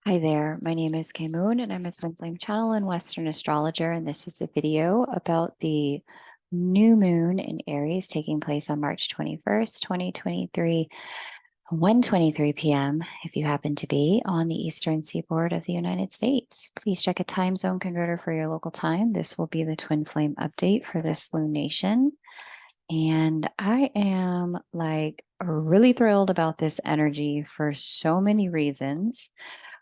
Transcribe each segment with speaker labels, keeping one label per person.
Speaker 1: Hi there, my name is Kay Moon and I'm a twin flame channel and Western astrologer, and this is a video about the new moon in Aries taking place on March 21st, 2023, 1:23 p.m. if you happen to be on the eastern seaboard of the United States. Please check a time zone converter for your local time. This will be the twin flame update for this lunation. And I am like really thrilled about this energy for so many reasons.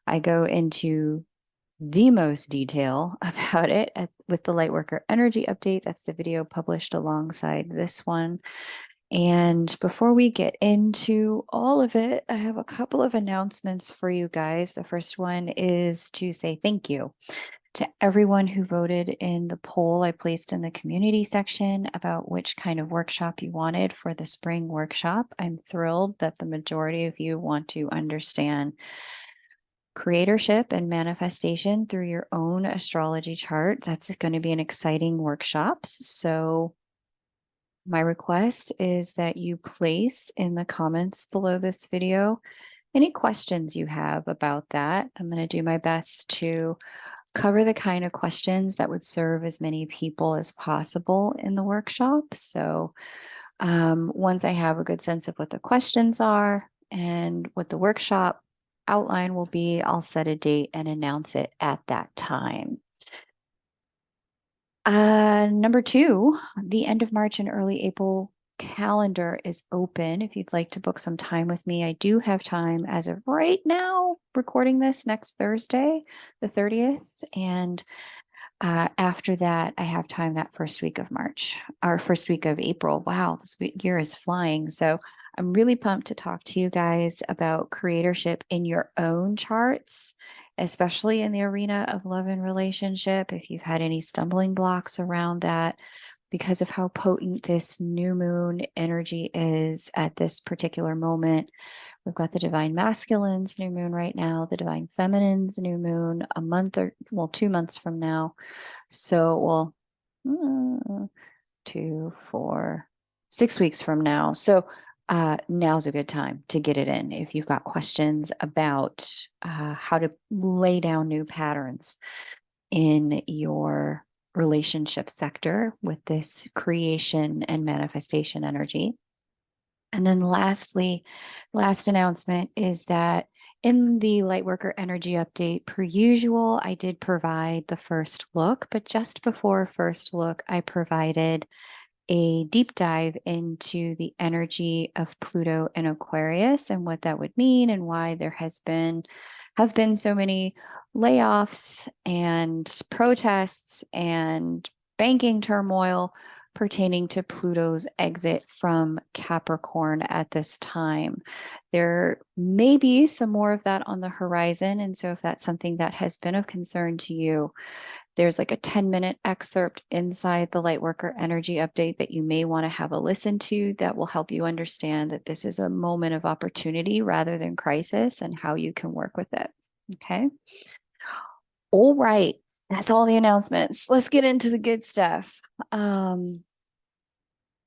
Speaker 1: I go into the most detail about it with the Lightworker Energy Update. That's the video published alongside this one. And before we get into all of it, I have a couple of announcements for you guys. The first one is to say thank you to everyone who voted in the poll I placed in the community section about which kind of workshop you wanted for the spring workshop. I'm thrilled that the majority of you want to understand creatorship and manifestation through your own astrology chart. That's going to be an exciting workshop. So my request is that you place in the comments below this video any questions you have about that. I'm going to do my best to cover the kind of questions that would serve as many people as possible in the workshop. So once I have a good sense of what the questions are and what the workshop outline will be, I'll set a date and announce it at that time. Number two, the end of March and early April calendar is open. If you'd like to book some time with me, I do have time as of right now, recording this next Thursday, the 30th. And after that, I have time that first week of March, or first week of April. Wow, this year is flying. So I'm really pumped to talk to you guys about creatorship in your own charts, especially in the arena of love and relationship. If you've had any stumbling blocks around that, because of how potent this new moon energy is at this particular moment. We've got the divine masculine's new moon right now, the divine feminine's new moon a month or, well, 2 months from now. So, well, 2, 4, 6 weeks from now. So now's a good time to get it in if you've got questions about how to lay down new patterns in your relationship sector with this creation and manifestation energy. And then lastly, last announcement is that in the Lightworker Energy Update, per usual, I did provide the first look, but just before first look, I provided a deep dive into the energy of Pluto and Aquarius and what that would mean and why there have been so many layoffs and protests and banking turmoil pertaining to Pluto's exit from Capricorn at this time. There may be some more of that on the horizon. And so if that's something that has been of concern to you, there's like a 10-minute excerpt inside the Lightworker Energy Update that you may want to have a listen to that will help you understand that this is a moment of opportunity rather than crisis and how you can work with it. Okay. All right. That's all the announcements. Let's get into the good stuff.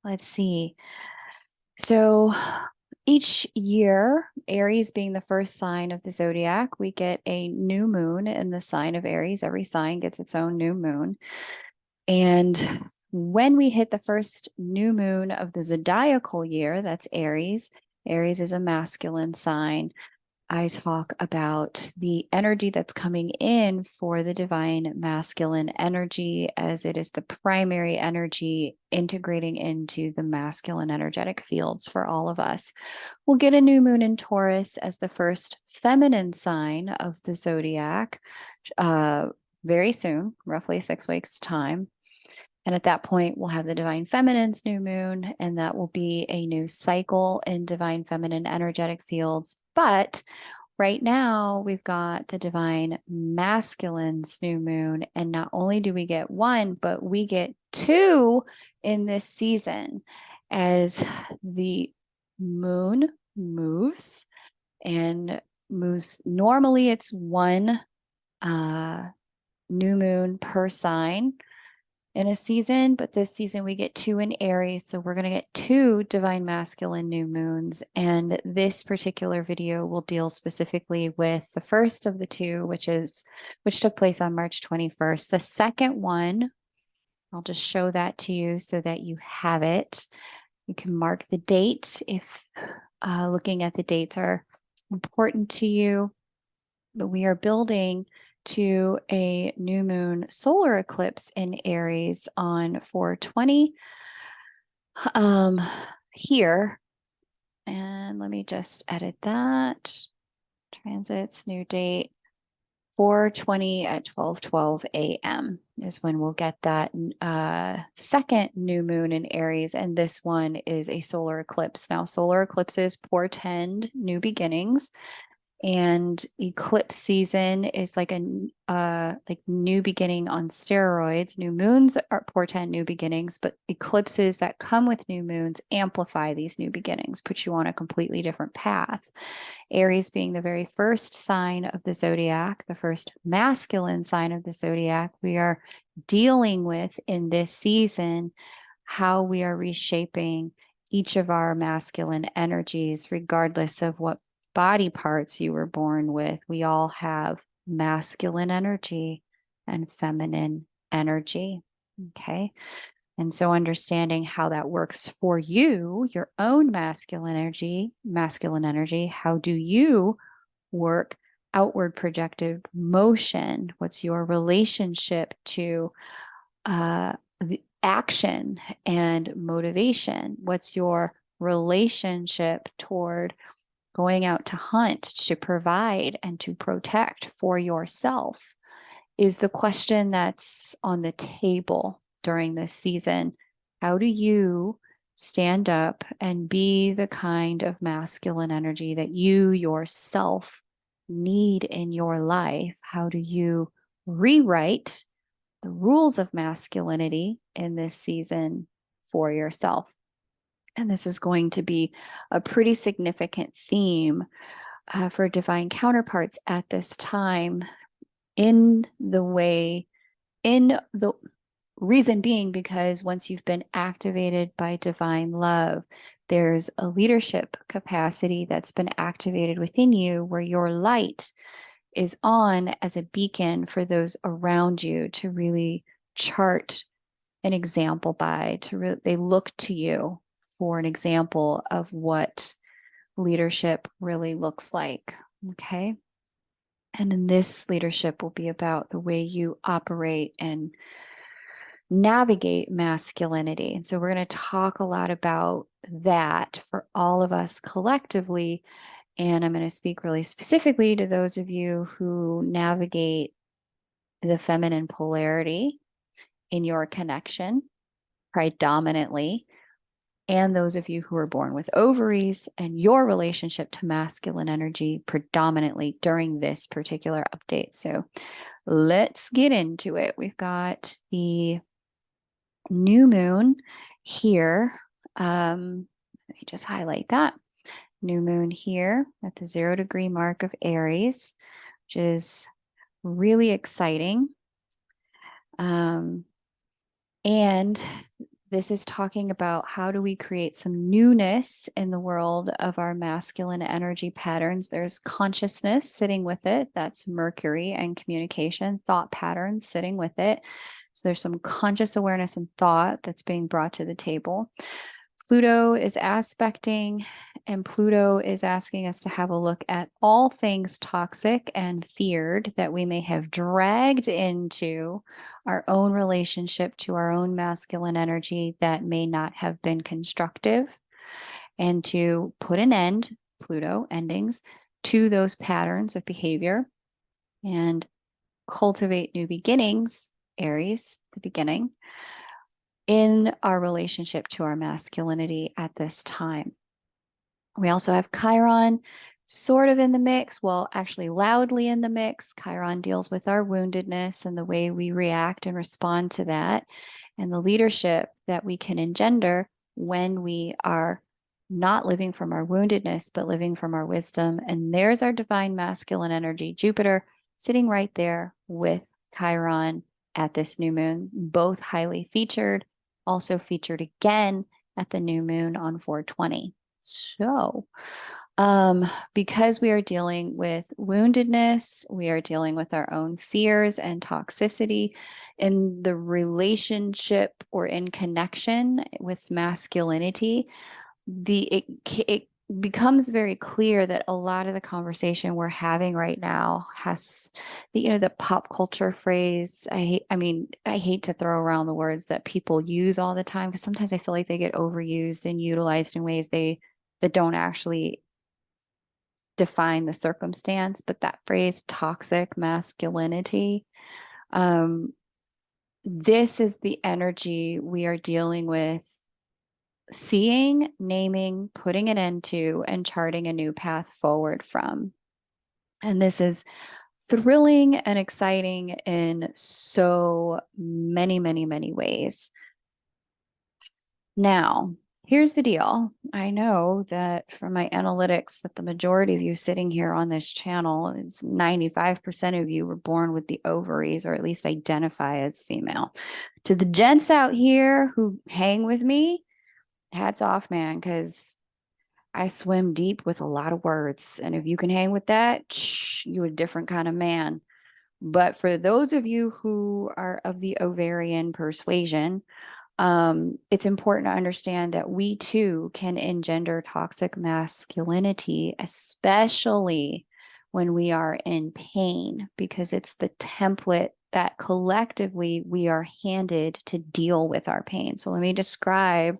Speaker 1: Let's see. So each year, Aries being the first sign of the zodiac, we get a new moon in the sign of Aries. Every sign gets its own new moon. And when we hit the first new moon of the zodiacal year, that's Aries. Aries is a masculine sign. I talk about the energy that's coming in for the divine masculine energy, as it is the primary energy integrating into the masculine energetic fields for all of us. We'll get a new moon in Taurus as the first feminine sign of the zodiac very soon, roughly 6 weeks' time. And at that point, we'll have the divine feminine's new moon, and that will be a new cycle in divine feminine energetic fields. But right now, we've got the divine masculine's new moon. And not only do we get one, but we get two in this season as the moon moves and moves. Normally, it's one new moon per sign. in a season, but this season we get 2 in Aries. So we're going to get 2 divine masculine new moons. And this particular video will deal specifically with the first of the 2, which took place on March 21st. The second one, I'll just show that to you so that you have it. You can mark the date if looking at the dates are important to you. But we are building to a new moon solar eclipse in Aries on 4/20 here. And let me just edit that. Transits, new date. 4/20 at 12:12 a.m. is when we'll get that second new moon in Aries. And this one is a solar eclipse. Now, solar eclipses portend new beginnings. And eclipse season is like a new beginning on steroids. New moons are portend new beginnings, but eclipses that come with new moons amplify these new beginnings, put you on a completely different path. Aries being the very first sign of the zodiac, the first masculine sign of the zodiac, we are dealing with in this season how we are reshaping each of our masculine energies, regardless of what body parts you were born with. We all have masculine energy and feminine energy. Okay. And so understanding how that works for you, your own masculine energy, how do you work outward projected motion? What's your relationship to the action and motivation? What's your relationship toward going out to hunt, to provide, and to protect for yourself is the question that's on the table during this season. How do you stand up and be the kind of masculine energy that you yourself need in your life? How do you rewrite the rules of masculinity in this season for yourself? And this is going to be a pretty significant theme for divine counterparts at this time, in the reason being because once you've been activated by divine love, there's a leadership capacity that's been activated within you where your light is on as a beacon for those around you to really chart an example by. They look to you for an example of what leadership really looks like. Okay. And then this leadership will be about the way you operate and navigate masculinity. And so we're going to talk a lot about that for all of us collectively. And I'm going to speak really specifically to those of you who navigate the feminine polarity in your connection predominantly, and those of you who are born with ovaries and your relationship to masculine energy predominantly during this particular update. So let's get into it. We've got the new moon here. Let me just highlight that. New moon here at the 0 degree mark of Aries, which is really exciting. And this is talking about how do we create some newness in the world of our masculine energy patterns. There's consciousness sitting with it. That's Mercury and communication, thought patterns sitting with it. So there's some conscious awareness and thought that's being brought to the table. Pluto is aspecting, and Pluto is asking us to have a look at all things toxic and feared that we may have dragged into our own relationship to our own masculine energy that may not have been constructive, and to put an end, Pluto endings, to those patterns of behavior and cultivate new beginnings, Aries, the beginning, in our relationship to our masculinity at this time. We also have Chiron sort of in the mix, well, actually loudly in the mix. Chiron deals with our woundedness and the way we react and respond to that, and the leadership that we can engender when we are not living from our woundedness, but living from our wisdom. And there's our divine masculine energy, Jupiter, sitting right there with Chiron at this new moon, both highly featured, also featured again at the new moon on 420. So, because we are dealing with woundedness, we are dealing with our own fears and toxicity in the relationship or in connection with masculinity, it becomes very clear that a lot of the conversation we're having right now has the pop culture phrase. I hate to throw around the words that people use all the time, because sometimes I feel like they get overused and utilized in ways that don't actually define the circumstance. But that phrase, toxic masculinity, this is the energy we are dealing with, seeing, naming, putting an end to, and charting a new path forward from. And this is thrilling and exciting in so many, many, many ways. Now, here's the deal. I know that from my analytics that the majority of you sitting here on this channel, is 95% of you were born with the ovaries, or at least identify as female. To the gents out here who hang with me, hats off, man, because I swim deep with a lot of words. And if you can hang with that, you're a different kind of man. But for those of you who are of the ovarian persuasion, it's important to understand that we too can engender toxic masculinity, especially when we are in pain, because it's the template that collectively we are handed to deal with our pain. So let me describe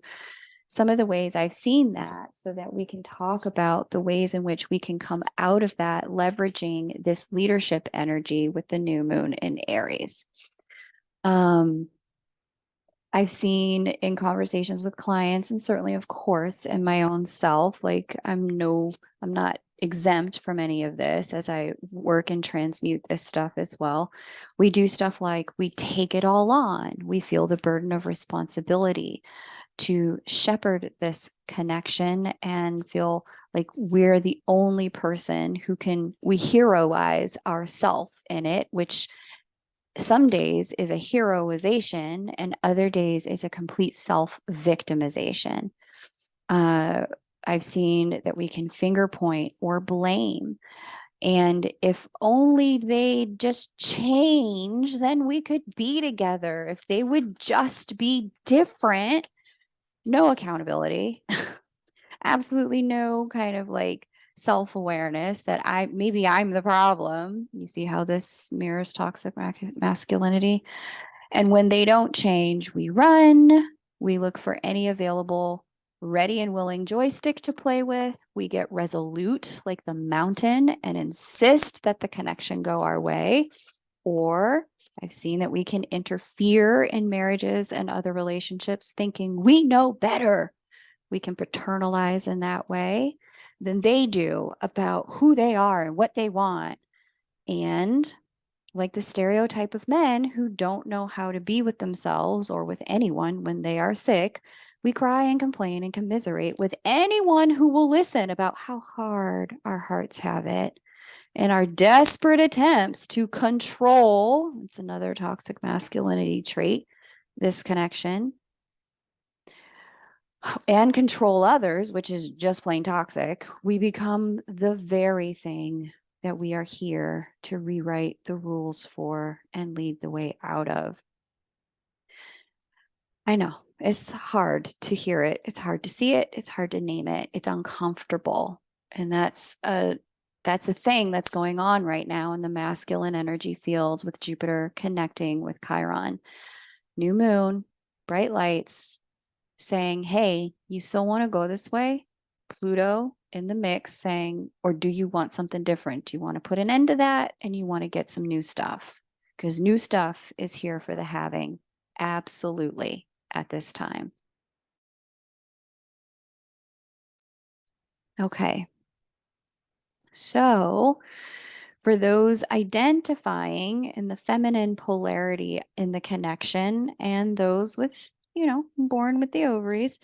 Speaker 1: some of the ways I've seen that, so that we can talk about the ways in which we can come out of that, leveraging this leadership energy with the new moon in Aries. I've seen in conversations with clients, and certainly, of course, in my own self, like I'm not exempt from any of this as I work and transmute this stuff as well. We do stuff like we take it all on. We feel the burden of responsibility to shepherd this connection and feel like we're the only person who we heroize ourself in it, which some days is a heroization and other days is a complete self-victimization. I've seen that we can finger point or blame. And if only they just change, then we could be together. If they would just be different, no accountability, absolutely no kind of like self-awareness that maybe I'm the problem. You see how this mirrors toxic masculinity? And when they don't change, we run, we look for any available ready and willing joystick to play with. We get resolute like the mountain and insist that the connection go our way. Or I've seen that we can interfere in marriages and other relationships thinking we know better. We can paternalize in that way than they do about who they are and what they want. And like the stereotype of men who don't know how to be with themselves or with anyone when they are sick, we cry and complain and commiserate with anyone who will listen about how hard our hearts have it. In our desperate attempts to control, it's another toxic masculinity trait, this connection, and control others, which is just plain toxic, we become the very thing that we are here to rewrite the rules for and lead the way out of. I know it's hard to hear it. It's hard to see it. It's hard to name it. It's uncomfortable. And that's a thing that's going on right now in the masculine energy fields with Jupiter connecting with Chiron. New moon, bright lights, saying, hey, you still want to go this way? Pluto in the mix saying, or do you want something different? Do you want to put an end to that? And you want to get some new stuff? Because new stuff is here for the having. Absolutely. At this time. Okay. So for those identifying in the feminine polarity in the connection and those with, born with the ovaries,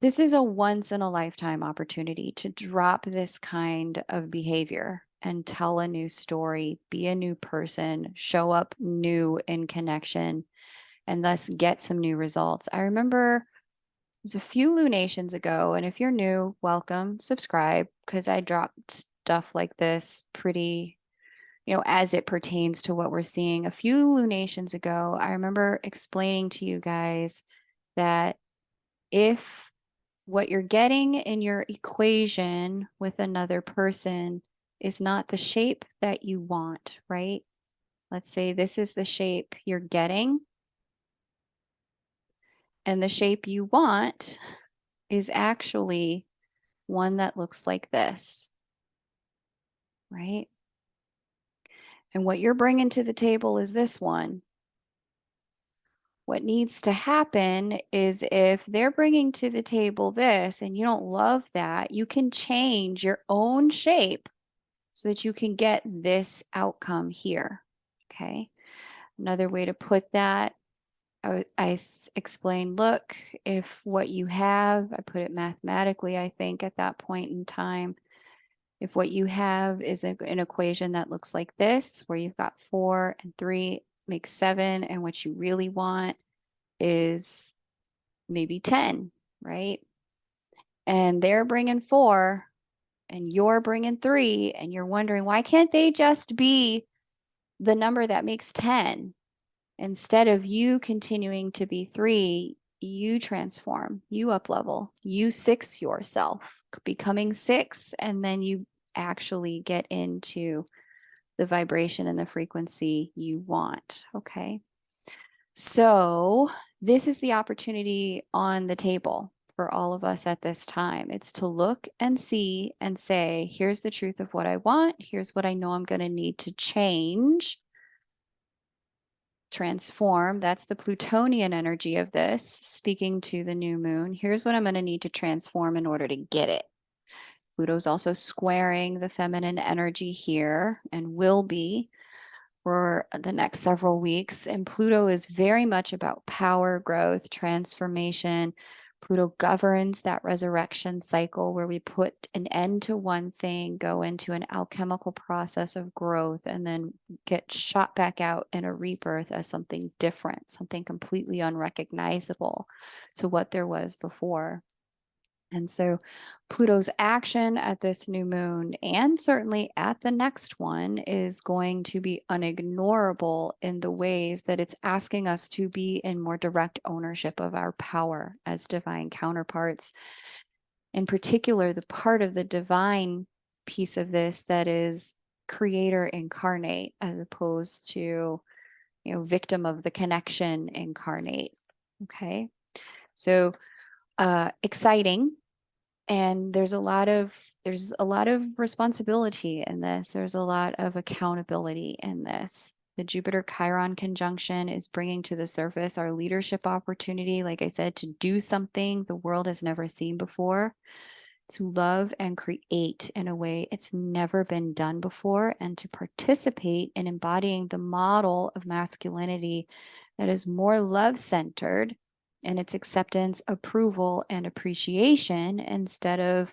Speaker 1: this is a once in a lifetime opportunity to drop this kind of behavior and tell a new story, be a new person, show up new in connection, and thus get some new results. I remember it was a few lunations ago, and if you're new, welcome, subscribe, because I drop stuff like this pretty, as it pertains to what we're seeing. A few lunations ago, I remember explaining to you guys that if what you're getting in your equation with another person is not the shape that you want, right? Let's say this is the shape you're getting, and the shape you want is actually one that looks like this, right? And what you're bringing to the table is this one. What needs to happen is if they're bringing to the table this and you don't love that, you can change your own shape so that you can get this outcome here. Okay. Another way to put that, I explained, look, if what you have, I put it mathematically, I think at that point in time, if what you have is an equation that looks like this, where you've got 4 and 3 makes 7, and what you really want is maybe 10, right? And they're bringing 4 and you're bringing 3, and you're wondering, why can't they just be the number that makes 10? Instead of you continuing to be 3, you transform, you up level, you 6 yourself, becoming 6, and then you actually get into the vibration and the frequency you want. Okay. So this is the opportunity on the table for all of us at this time. It's to look and see and say, here's the truth of what I want. Here's what I know I'm going to need to change, transform. That's the Plutonian energy of this, speaking to the new moon. Here's what I'm going to need to transform in order to get it. Pluto's also squaring the feminine energy here and will be for the next several weeks. And Pluto is very much about power, growth, transformation. Pluto governs that resurrection cycle where we put an end to one thing, go into an alchemical process of growth, and then get shot back out in a rebirth as something different, something completely unrecognizable to what there was before. And so Pluto's action at this new moon, and certainly at the next one, is going to be unignorable in the ways that it's asking us to be in more direct ownership of our power as divine counterparts. In particular, the part of the divine piece of this that is creator incarnate, as opposed to, victim of the connection incarnate. Okay. So exciting. And there's a lot of responsibility in this. There's a lot of accountability in this. The Jupiter Chiron conjunction is bringing to the surface our leadership opportunity, like I said, to do something the world has never seen before, to love and create in a way it's never been done before, and to participate in embodying the model of masculinity that is more love-centered in its acceptance, approval, and appreciation, instead of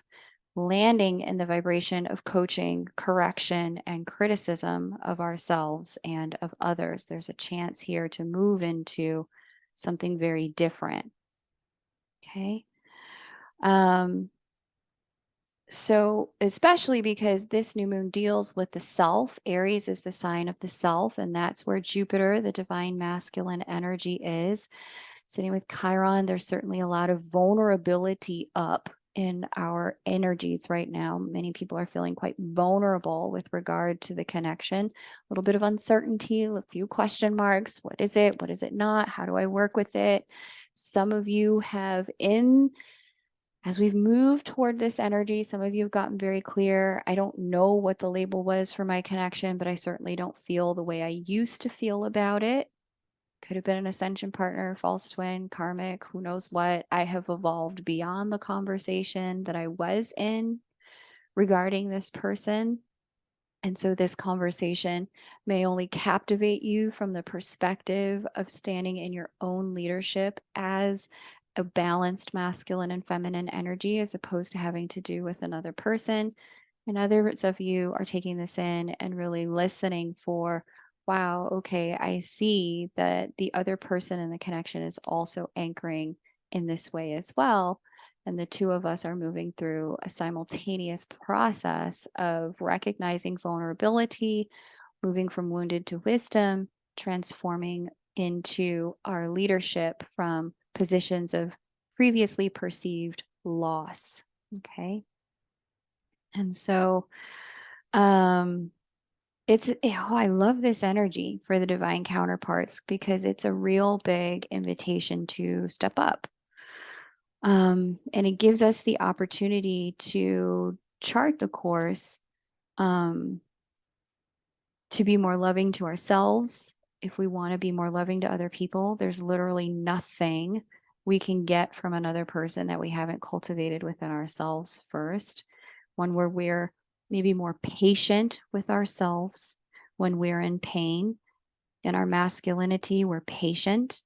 Speaker 1: landing in the vibration of coaching, correction, and criticism of ourselves and of others. There's a chance here to move into something very different. Okay. So especially because this new moon deals with the self, Aries is the sign of the self, and that's where Jupiter, the divine masculine energy, is. Sitting with Chiron, there's certainly a lot of vulnerability up in our energies right now. Many people are feeling quite vulnerable with regard to the connection. A little bit of uncertainty, a few question marks. What is it? What is it not? How do I work with it? Some of you have, as we've moved toward this energy, some of you have gotten very clear. I don't know what the label was for my connection, but I certainly don't feel the way I used to feel about it. Could have been an ascension partner, false twin, karmic, who knows what. I have evolved beyond the conversation that I was in regarding this person. And so this conversation may only captivate you from the perspective of standing in your own leadership as a balanced masculine and feminine energy, as opposed to having to do with another person. And others of you are taking this in and really listening for, wow, okay, I see that the other person in the connection is also anchoring in this way as well. And the two of us are moving through a simultaneous process of recognizing vulnerability, moving from wounded to wisdom, transforming into our leadership from positions of previously perceived loss. Okay. And so, um, I love this energy for the divine counterparts because it's a real big invitation to step up. And it gives us the opportunity to chart the course, um, to be more loving to ourselves. If we want to be more loving to other people, there's literally nothing we can get from another person that we haven't cultivated within ourselves first. One where we're maybe more patient with ourselves when we're in pain. In our masculinity, we're patient.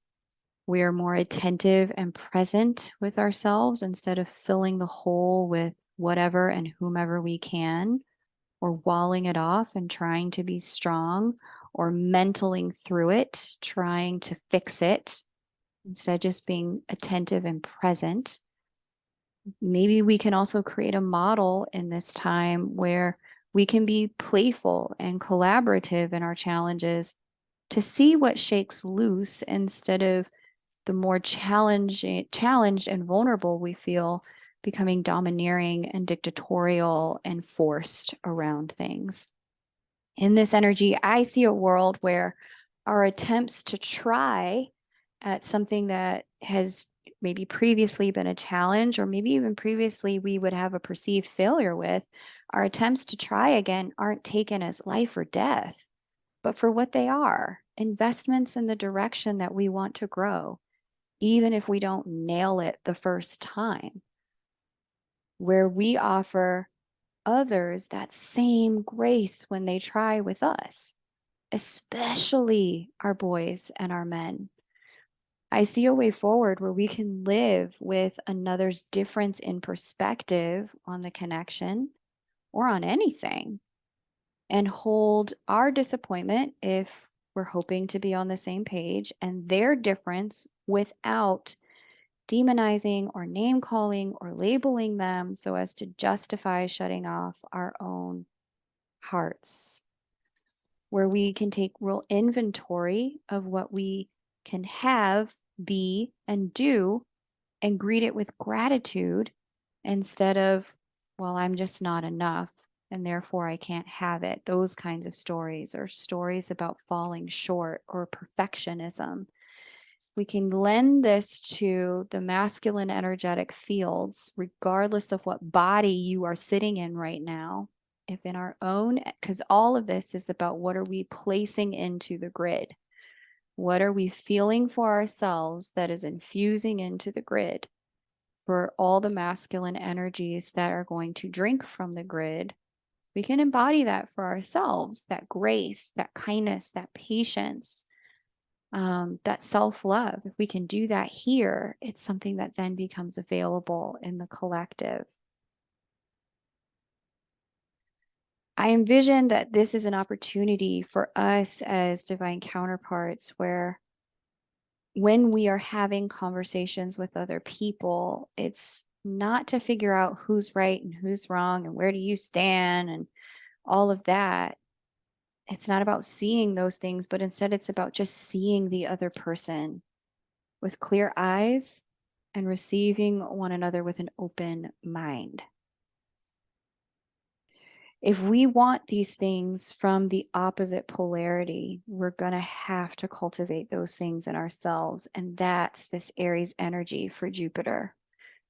Speaker 1: We're more attentive and present with ourselves instead of filling the hole with whatever and whomever we can, or walling it off and trying to be strong, or mentaling through it, trying to fix it instead of just being attentive and present. Maybe we can also create a model in this time where we can be playful and collaborative in our challenges to see what shakes loose instead of the more challenged and vulnerable we feel becoming domineering and dictatorial and forced around things. In this energy, I see a world where our attempts to try at something that has maybe previously been a challenge, or maybe even previously we would have a perceived failure with, our attempts to try again aren't taken as life or death, but for what they are, investments in the direction that we want to grow, even if we don't nail it the first time, where we offer others that same grace when they try with us, especially our boys and our men. I see a way forward where we can live with another's difference in perspective on the connection or on anything, and hold our disappointment if we're hoping to be on the same page, and their difference without demonizing or name calling or labeling them so as to justify shutting off our own hearts, where we can take real inventory of what we can have, be, and do, and greet it with gratitude instead of, well, I'm just not enough and therefore I can't have it. Those kinds of stories, or stories about falling short or perfectionism. We can lend this to the masculine energetic fields, regardless of what body you are sitting in right now. If in our own, because all of this is about what are we placing into the grid? What are we feeling for ourselves that is infusing into the grid for all the masculine energies that are going to drink from the grid? We can embody that for ourselves, that grace, that kindness, that patience, that self-love. If we can do that here, it's something that then becomes available in the collective. I envision that this is an opportunity for us as divine counterparts, where when we are having conversations with other people, it's not to figure out who's right and who's wrong and where do you stand and all of that. It's not about seeing those things, but instead it's about just seeing the other person with clear eyes and receiving one another with an open mind. If we want these things from the opposite polarity, we're going to have to cultivate those things in ourselves. And that's this Aries energy for Jupiter.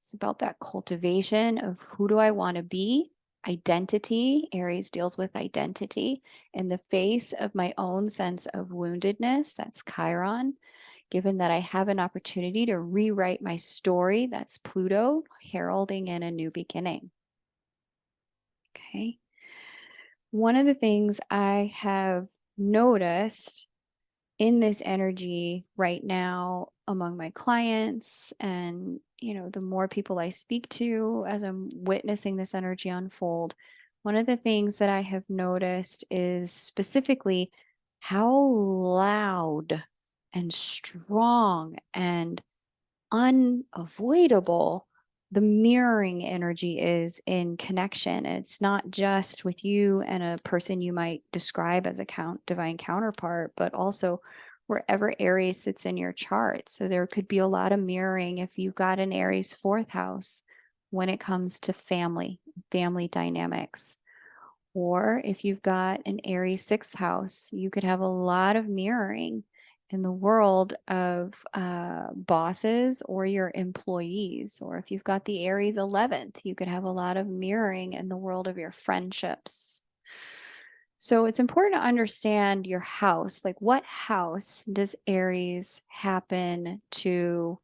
Speaker 1: It's about that cultivation of who do I want to be? Identity. Aries deals with identity in the face of my own sense of woundedness. That's Chiron. Given that I have an opportunity to rewrite my story, that's Pluto, heralding in a new beginning. Okay. One of the things I have noticed in this energy right now among my clients, and the more people I speak to as I'm witnessing this energy unfold, One of the things that I have noticed is specifically how loud and strong and unavoidable the mirroring energy is in connection. It's not just with you and a person you might describe as a divine counterpart, but also wherever Aries sits in your chart. So there could be a lot of mirroring if you've got an Aries fourth house when it comes to family dynamics. Or if you've got an Aries sixth house, you could have a lot of mirroring in the world of bosses or your employees. Or if you've got the Aries 11th, you could have a lot of mirroring in the world of your friendships. So it's important to understand your house. Like, what house does Aries happen to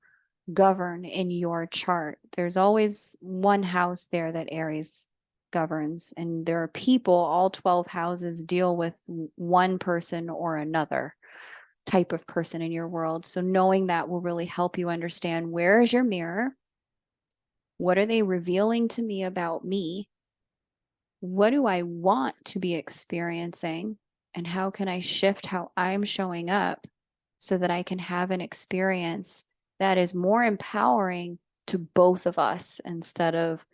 Speaker 1: govern in your chart? There's always one house there that Aries governs, and there are people, all 12 houses deal with one person or another type of person in your world. So knowing that will really help you understand, where is your mirror? What are they revealing to me about me? What do I want to be experiencing? And how can I shift how I'm showing up so that I can have an experience that is more empowering to both of us, instead of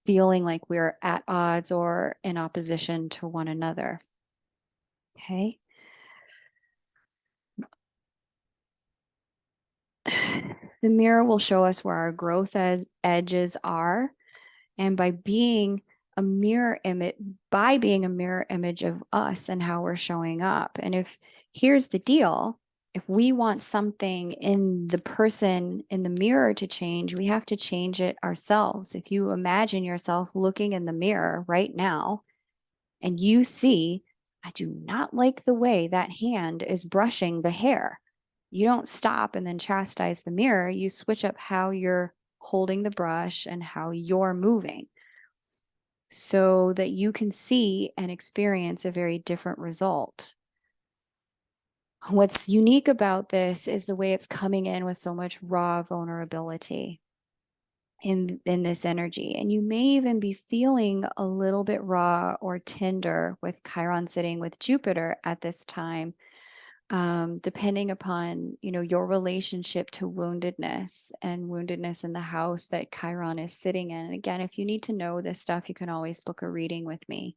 Speaker 1: feeling like we're at odds or in opposition to one another? Okay. The mirror will show us where our growth edges are. And by being a mirror image of us and how we're showing up. And here's the deal, if we want something in the person in the mirror to change, we have to change it ourselves. If you imagine yourself looking in the mirror right now and you see, I do not like the way that hand is brushing the hair, you don't stop and then chastise the mirror. You switch up how you're holding the brush and how you're moving, so that you can see and experience a very different result. What's unique about this is the way it's coming in with so much raw vulnerability in this energy. And you may even be feeling a little bit raw or tender with Chiron sitting with Jupiter at this time, depending upon, your relationship to woundedness in the house that Chiron is sitting in. And again, if you need to know this stuff, you can always book a reading with me.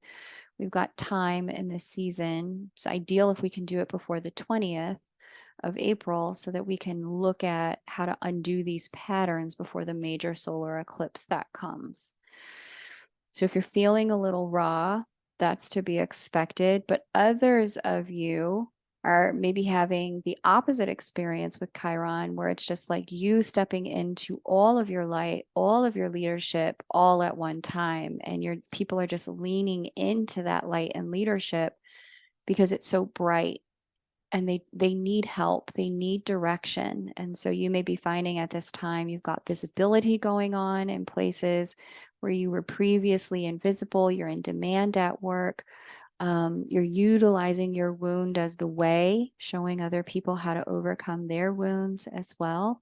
Speaker 1: We've got time in this season. It's ideal if we can do it before the 20th of April, so that we can look at how to undo these patterns before the major solar eclipse that comes. So if you're feeling a little raw, that's to be expected. But others of you are maybe having the opposite experience with Chiron, where it's just like you stepping into all of your light, all of your leadership, all at one time. And your people are just leaning into that light and leadership because it's so bright, and they need help, they need direction. And so you may be finding at this time you've got visibility going on in places where you were previously invisible. You're in demand at work. You're utilizing your wound as the way, showing other people how to overcome their wounds as well.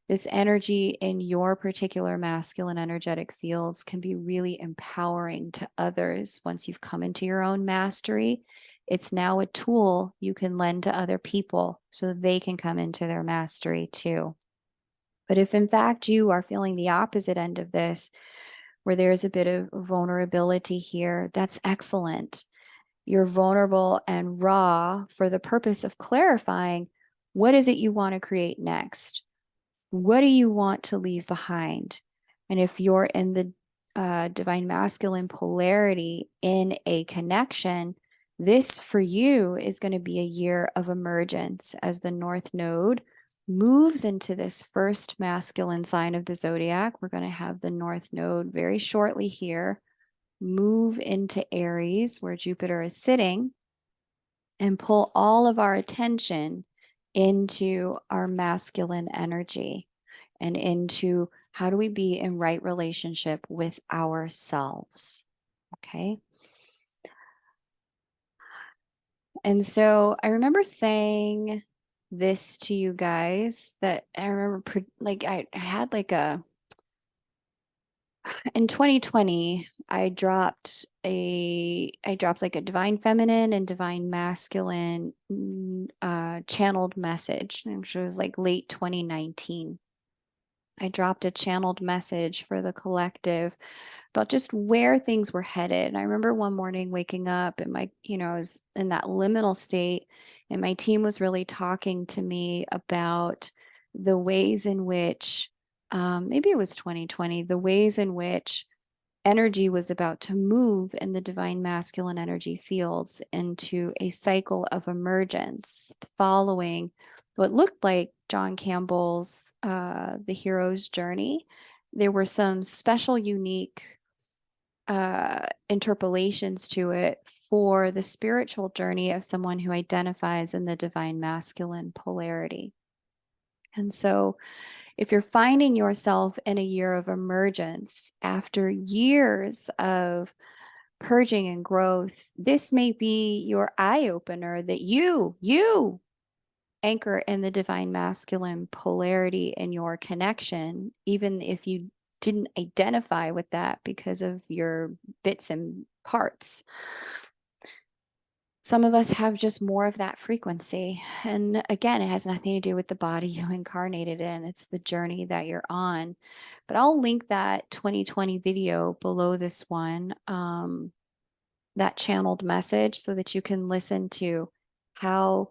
Speaker 1: This energy in your particular masculine energetic fields can be really empowering to others. Once you've come into your own mastery, it's now a tool you can lend to other people so they can come into their mastery too. But if in fact you are feeling the opposite end of this, where there's a bit of vulnerability here, that's excellent. You're vulnerable and raw for the purpose of clarifying, what is it you want to create next? What do you want to leave behind? And if you're in the divine masculine polarity in a connection, this for you is going to be a year of emergence as the North Node moves into this first masculine sign of the zodiac. We're going to have the North Node very shortly here move into Aries, where Jupiter is sitting, and pull all of our attention into our masculine energy and into how do we be in right relationship with ourselves. Okay. And so I remember saying this to you guys, that I remember like I had like a In 2020, I dropped like a divine feminine and divine masculine channeled message, which was like late 2019. I dropped a channeled message for the collective about just where things were headed. And I remember one morning waking up and I was in that liminal state, and my team was really talking to me about the ways in which, maybe it was 2020, the ways in which energy was about to move in the divine masculine energy fields into a cycle of emergence following what looked like John Campbell's The Hero's Journey. There were some special, unique interpolations to it for the spiritual journey of someone who identifies in the divine masculine polarity. And so, if you're finding yourself in a year of emergence after years of purging and growth, this may be your eye opener that you anchor in the divine masculine polarity in your connection, even if you didn't identify with that because of your bits and parts. Some of us have just more of that frequency. And again, it has nothing to do with the body you incarnated in. It's the journey that you're on. But I'll link that 2020 video below this one, that channeled message, so that you can listen to how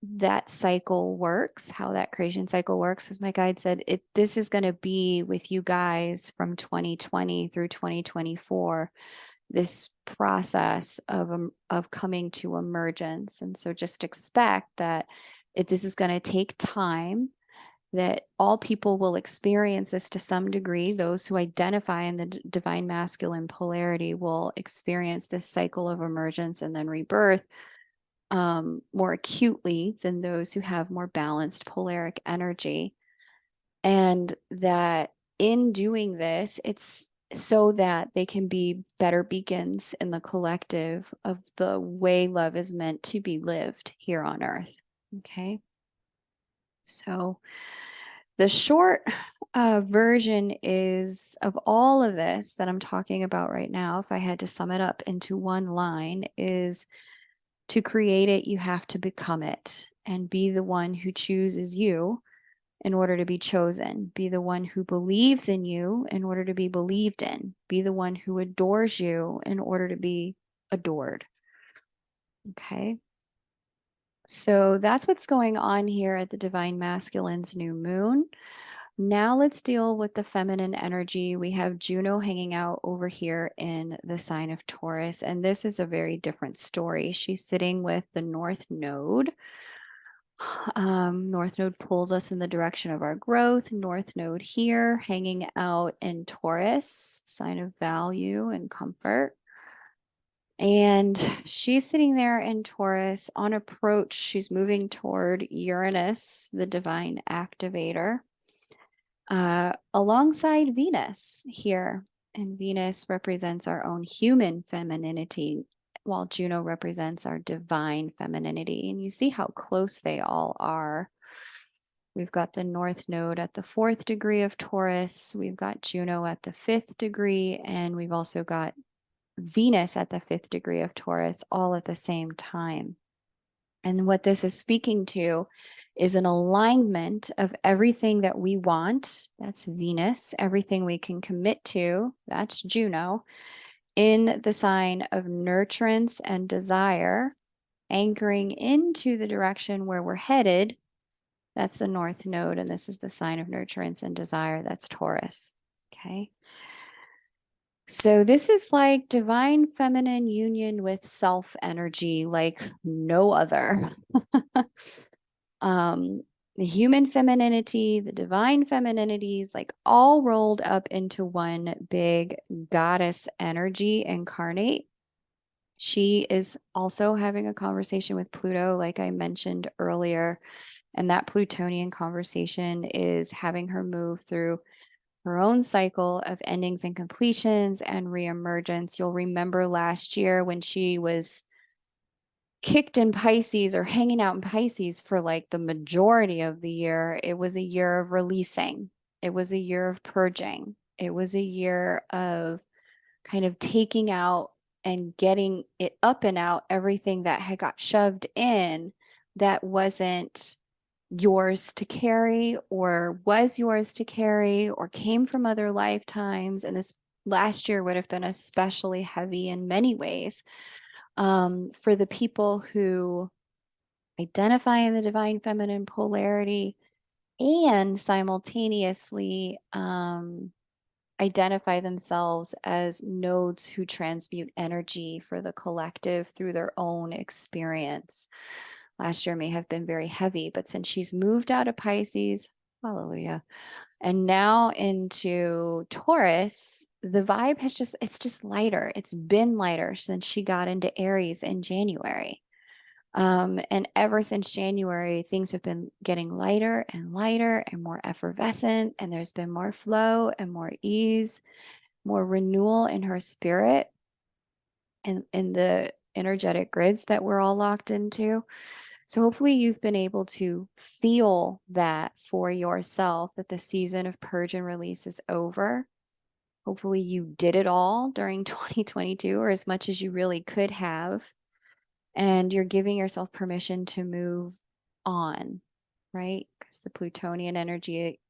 Speaker 1: that cycle works, how that creation cycle works. As my guide said, this is going to be with you guys from 2020 through 2024, this process of coming to emergence. And so just expect that this is going to take time, that all people will experience this to some degree. Those who identify in the divine masculine polarity will experience this cycle of emergence and then rebirth more acutely than those who have more balanced polaric energy. And that in doing this, it's so that they can be better beacons in the collective of the way love is meant to be lived here on earth. Okay. So the short version is of all of this that I'm talking about right now, if I had to sum it up into one line, is to create it, you have to become it and be the one who chooses you in order to be chosen. Be the one who believes in you in order to be believed in. Be the one who adores you in order to be adored. Okay. So that's what's going on here at the Divine Masculine's new moon. Now let's deal with the feminine energy. We have Juno hanging out over here in the sign of Taurus, and this is a very different story. She's sitting with the North Node. North Node pulls us in the direction of our growth. North Node here hanging out in Taurus, sign of value and comfort. And she's sitting there in Taurus. On approach, she's moving toward Uranus, the divine activator, alongside Venus here. And Venus represents our own human femininity, while Juno represents our divine femininity. And you see how close they all are. We've got the North Node at the 4th degree of Taurus. We've got Juno at the 5th degree. And we've also got Venus at the 5th degree of Taurus, all at the same time. And what this is speaking to is an alignment of everything that we want. That's Venus. Everything we can commit to. That's Juno. In the sign of nurturance and desire, anchoring into the direction where we're headed. That's the North Node. And this is the sign of nurturance and desire. That's Taurus. Okay. So this is like divine feminine union with self energy, like no other. The human femininity, the divine femininities, like all rolled up into one big goddess energy incarnate. She is also having a conversation with Pluto, like I mentioned earlier. And that Plutonian conversation is having her move through her own cycle of endings and completions and reemergence. You'll remember last year when she was kicked in Pisces or hanging out in Pisces for like the majority of the year, it was a year of releasing. It was a year of purging. It was a year of kind of taking out and getting it up and out everything that had got shoved in that wasn't yours to carry or was yours to carry or came from other lifetimes. And this last year would have been especially heavy in many ways for the people who identify in the divine feminine polarity and simultaneously identify themselves as nodes who transmute energy for the collective through their own experience. Last year may have been very heavy, but since she's moved out of Pisces, hallelujah, and now into Taurus, the vibe has it's just lighter. It's been lighter since she got into Aries in January. And ever since January, things have been getting lighter and more effervescent, and there's been more flow and more ease, more renewal in her spirit and in the energetic grids that we're all locked into. So hopefully you've been able to feel that for yourself, that the season of purge and release is over. Hopefully you did it all during 2022 or as much as you really could have. And you're giving yourself permission to move on, right? Because the Plutonian energy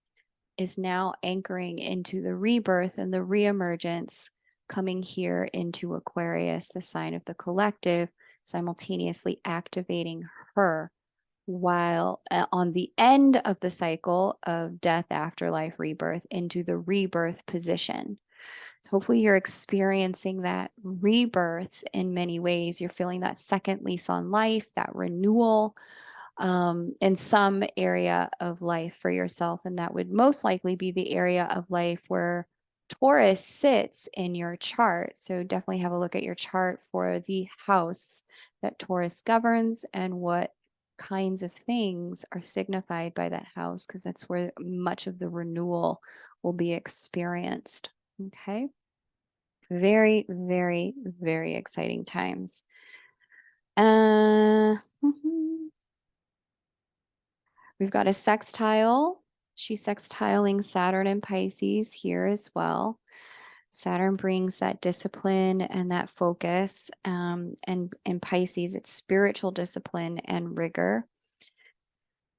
Speaker 1: is now anchoring into the rebirth and the reemergence coming here into Aquarius, the sign of the collective, simultaneously activating her while on the end of the cycle of death, afterlife, rebirth into the rebirth position. So hopefully you're experiencing that rebirth in many ways. You're feeling that second lease on life, that renewal in some area of life for yourself. And that would most likely be the area of life where Taurus sits in your chart. So definitely have a look at your chart for the house that Taurus governs and what kinds of things are signified by that house, because that's where much of the renewal will be experienced. Okay. Very, very, very exciting times. We've got a sextile. She's sextiling Saturn and Pisces here as well. Saturn brings that discipline and that focus. And in Pisces, it's spiritual discipline and rigor.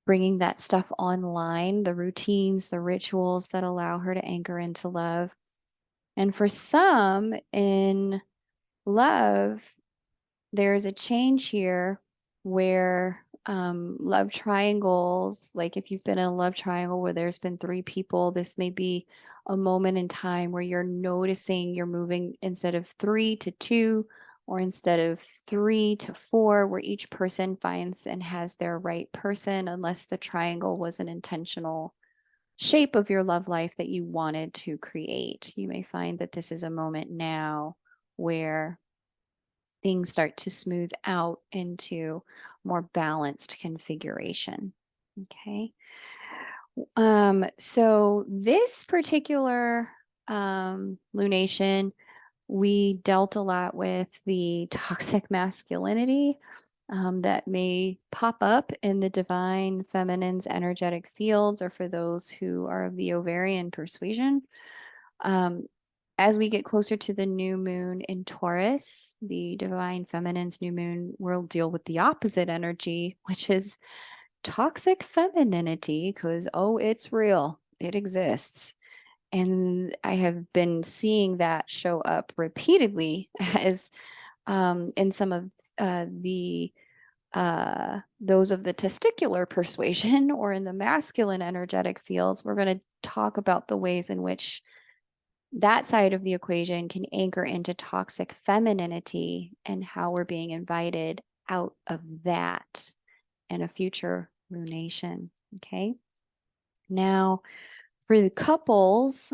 Speaker 1: Bringing that stuff online, the routines, the rituals that allow her to anchor into love. And for some in love, there's a change here where love triangles, like if you've been in a love triangle where there's been three people, this may be a moment in time where you're noticing you're moving instead of 3 to 2 or instead of 3 to 4, where each person finds and has their right person, unless the triangle was an intentional shape of your love life that you wanted to create. You may find that this is a moment now where things start to smooth out into more balanced configuration. Okay. So this particular lunation, we dealt a lot with the toxic masculinity that may pop up in the divine feminine's energetic fields, or for those who are of the ovarian persuasion. As we get closer to the new moon in Taurus, the divine feminine's new moon will deal with the opposite energy, which is toxic femininity, because, oh, it's real, it exists. And I have been seeing that show up repeatedly as in some of the those of the testicular persuasion or in the masculine energetic fields. We're going to talk about the ways in which that side of the equation can anchor into toxic femininity and how we're being invited out of that in a future lunation. Okay. Now, for the couples,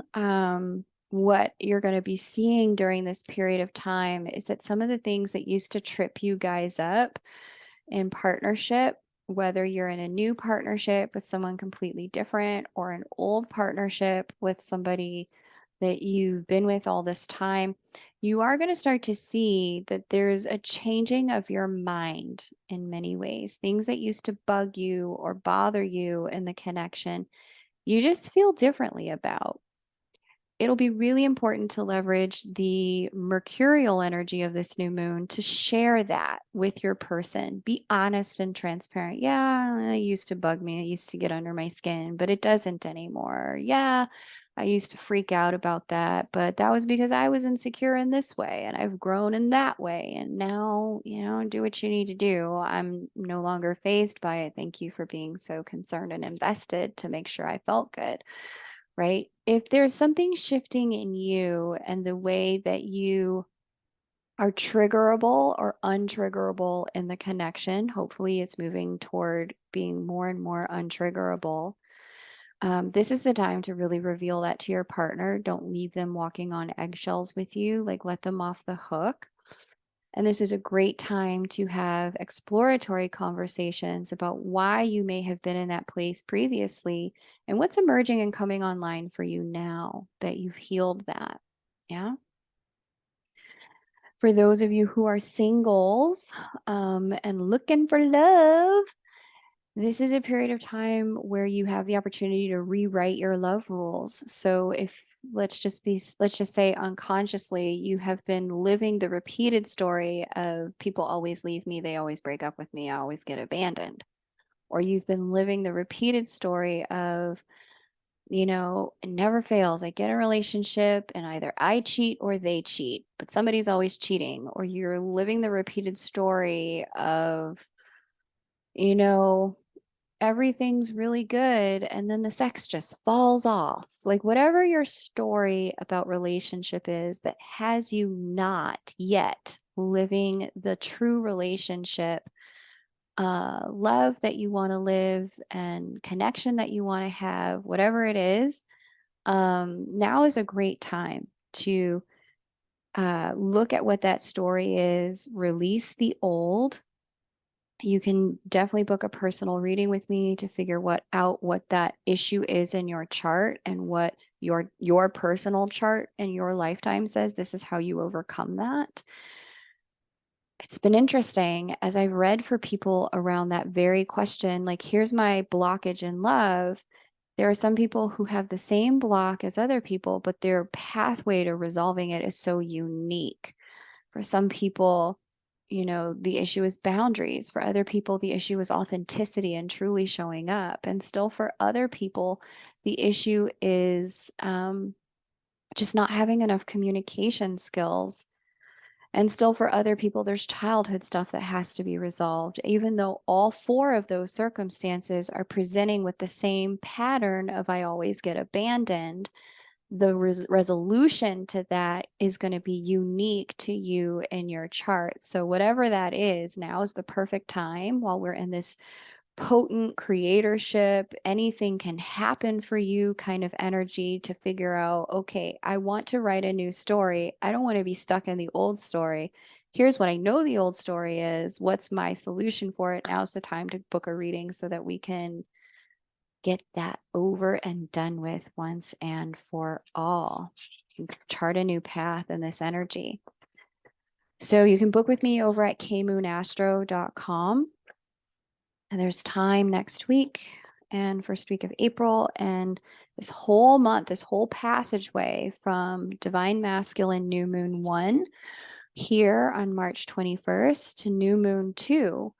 Speaker 1: what you're going to be seeing during this period of time is that some of the things that used to trip you guys up in partnership, whether you're in a new partnership with someone completely different or an old partnership with somebody that you've been with all this time, you are going to start to see that there's a changing of your mind in many ways. Things that used to bug you or bother you in the connection, you just feel differently about. it'll be really important to leverage the mercurial energy of this new moon to share that with your person. Be honest and transparent. Yeah, it used to bug me. It used to get under my skin, but it doesn't anymore. Yeah, I used to freak out about that, but that was because I was insecure in this way and I've grown in that way. And now, do what you need to do. I'm no longer fazed by it. Thank you for being so concerned and invested to make sure I felt good. Right? If there's something shifting in you and the way that you are triggerable or untriggerable in the connection, hopefully it's moving toward being more and more untriggerable. This is the time to really reveal that to your partner. Don't leave them walking on eggshells with you, like let them off the hook. And this is a great time to have exploratory conversations about why you may have been in that place previously and what's emerging and coming online for you now that you've healed that. Yeah. For those of you who are singles and looking for love, this is a period of time where you have the opportunity to rewrite your love rules. So if let's just say unconsciously you have been living the repeated story of people always leave me, they always break up with me, I always get abandoned. Or you've been living the repeated story of, it never fails. I get a relationship and either I cheat or they cheat, but somebody's always cheating. Or you're living the repeated story of, you know, everything's really good and then the sex just falls off. Like whatever your story about relationship is that has you not yet living the true relationship, love that you want to live and connection that you want to have, whatever it is, now is a great time to look at what that story is, release the old. You can definitely book a personal reading with me to figure out what that issue is in your chart and what your personal chart and your lifetime says. This is how you overcome that. It's been interesting as I've read for people around that very question, like, here's my blockage in love. There are some people who have the same block as other people, but their pathway to resolving it is so unique. For some people, the issue is boundaries. For other people, the issue is authenticity and truly showing up. And still for other people, the issue is just not having enough communication skills. And still for other people, there's childhood stuff that has to be resolved, even though all four of those circumstances are presenting with the same pattern of I always get abandoned. The resolution to that is going to be unique to you in your chart. So whatever that is, now is the perfect time while we're in this potent creatorship, anything can happen for you kind of energy to figure out, okay, I want to write a new story. I don't want to be stuck in the old story. Here's what I know the old story is. What's my solution for it? Now's the time to book a reading so that we can get that over and done with once and for all. Chart a new path in this energy. So you can book with me over at kmoonastro.com. And there's time next week and first week of April. And this whole month, this whole passageway from Divine Masculine New Moon 1 here on March 21st to New Moon 2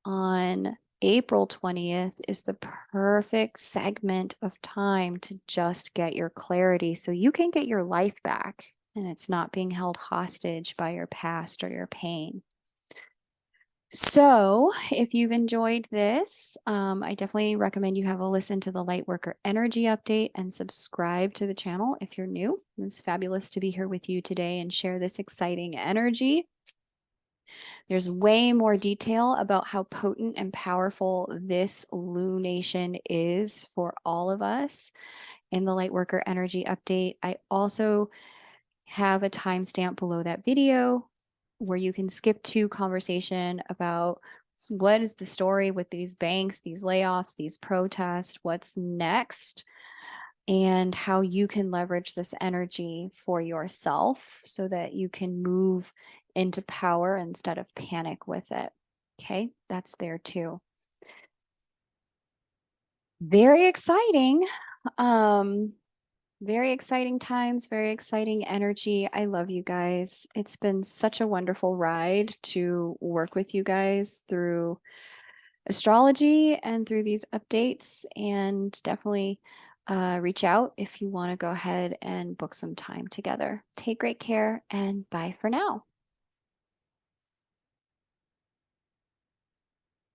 Speaker 1: on April 20th is the perfect segment of time to just get your clarity so you can get your life back and it's not being held hostage by your past or your pain. So if you've enjoyed this, I definitely recommend you have a listen to the Lightworker Energy Update and subscribe to the channel if you're new. It's fabulous to be here with you today and share this exciting energy. There's way more detail about how potent and powerful this lunation is for all of us in the Lightworker Energy Update. I also have a timestamp below that video where you can skip to conversation about what is the story with these banks, these layoffs, these protests, what's next, and how you can leverage this energy for yourself so that you can move into power instead of panic with it. Okay, that's there too. Very exciting. Very exciting times, very exciting energy. I love you guys. It's been such a wonderful ride to work with you guys through astrology and through these updates. And definitely reach out if you want to go ahead and book some time together. Take great care and bye for now.